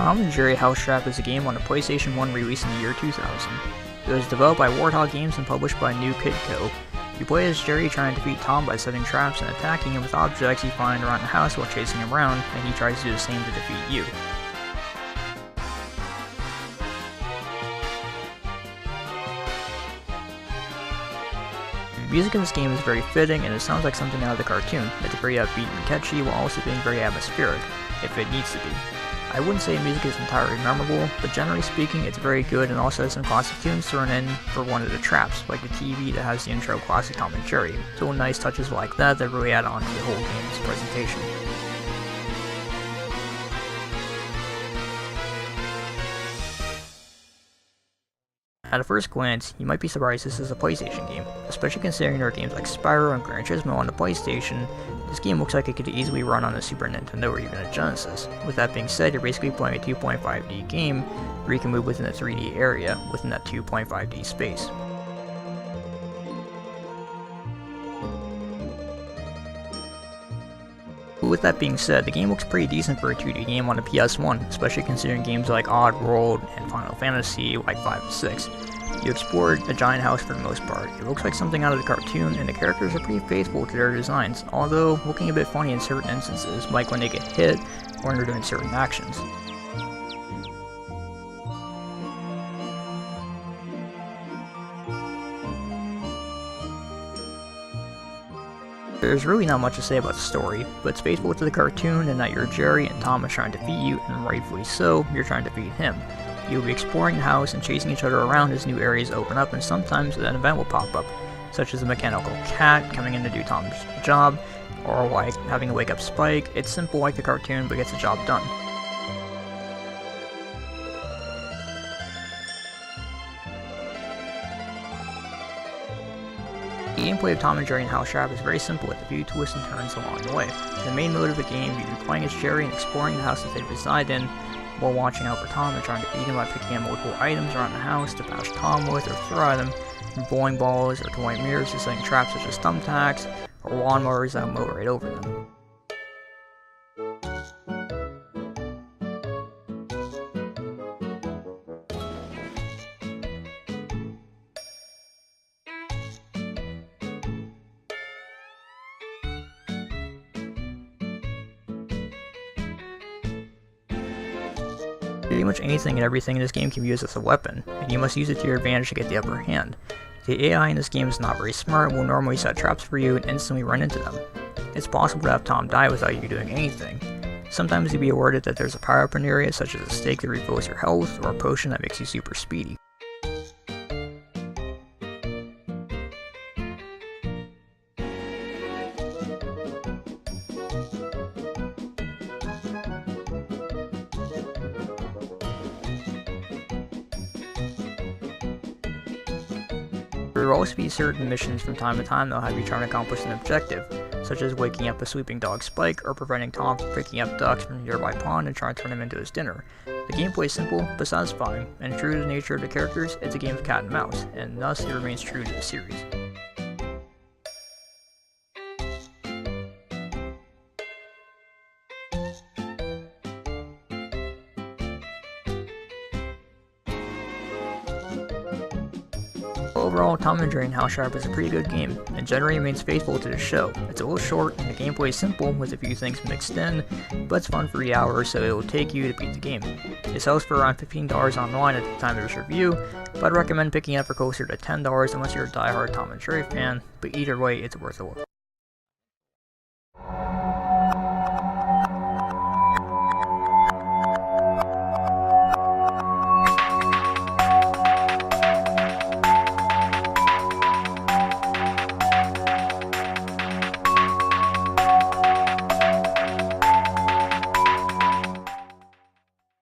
Tom and Jerry House Trap is a game on the PlayStation 1 released in the year 2000. It was developed by Warthog Games and published by New Kid Co. You play as Jerry trying to defeat Tom by setting traps and attacking him with objects you find around the house while chasing him around, and he tries to do the same to defeat you. The music in this game is very fitting and it sounds like something out of the cartoon. It's very upbeat and catchy while also being very atmospheric, if it needs to be. I wouldn't say music is entirely memorable, but generally speaking it's very good and also has some classic tunes thrown in for one of the traps, like the TV that has the intro classic Tom and Jerry. So nice touches like that really add on to the whole game's presentation. At a first glance, you might be surprised this is a PlayStation game, especially considering there are games like Spyro and Gran Turismo on the PlayStation. This game looks like it could easily run on a Super Nintendo or even a Genesis. With that being said, you're basically playing a 2.5D game where you can move within a 3D area within that 2.5D space. With that being said, the game looks pretty decent for a 2D game on the PS1, especially considering games like Oddworld and Final Fantasy like 5 and 6. You explored a giant house for the most part. It looks like something out of the cartoon, and the characters are pretty faithful to their designs, although looking a bit funny in certain instances, like when they get hit or when they're doing certain actions. There's really not much to say about the story, but it's faithful to the cartoon in that you're Jerry and Tom is trying to defeat you, and rightfully so, you're trying to defeat him. You'll be exploring the house and chasing each other around as new areas open up, and sometimes an event will pop up, such as a mechanical cat coming in to do Tom's job, or like having to wake up Spike. It's simple like the cartoon, but gets the job done. The gameplay of Tom and Jerry and House Trap is very simple with a few twists and turns along the way. In the main mode of the game, you'll be playing as Jerry and exploring the house that they reside in, while watching out for Tom and trying to beat him by picking up multiple items around the house to bash Tom with or throw at him, from bowling balls or toy mirrors to setting traps such as thumbtacks or lawnmowers that will mow right over them. Pretty much anything and everything in this game can be used as a weapon, and you must use it to your advantage to get the upper hand. The AI in this game is not very smart and will normally set traps for you and instantly run into them. It's possible to have Tom die without you doing anything. Sometimes you'll be awarded that there's a power-up in areas such as a stake that refills your health or a potion that makes you super speedy. There will also be certain missions from time to time that will have you trying to accomplish an objective, such as waking up a sleeping dog Spike or preventing Tom from picking up ducks from a nearby pond and trying to turn them into his dinner. The gameplay is simple but satisfying, and true to the nature of the characters, it's a game of cat and mouse, and thus it remains true to the series. Overall, Tom and Jerry and House Trap is a pretty good game, and generally remains faithful to the show. It's a little short, and the gameplay is simple with a few things mixed in, but it's fun for the hour, so it will take you to beat the game. It sells for around $15 online at the time of this review, but I'd recommend picking it up for closer to $10 unless you're a die-hard Tom and Jerry fan, but either way, it's worth a look.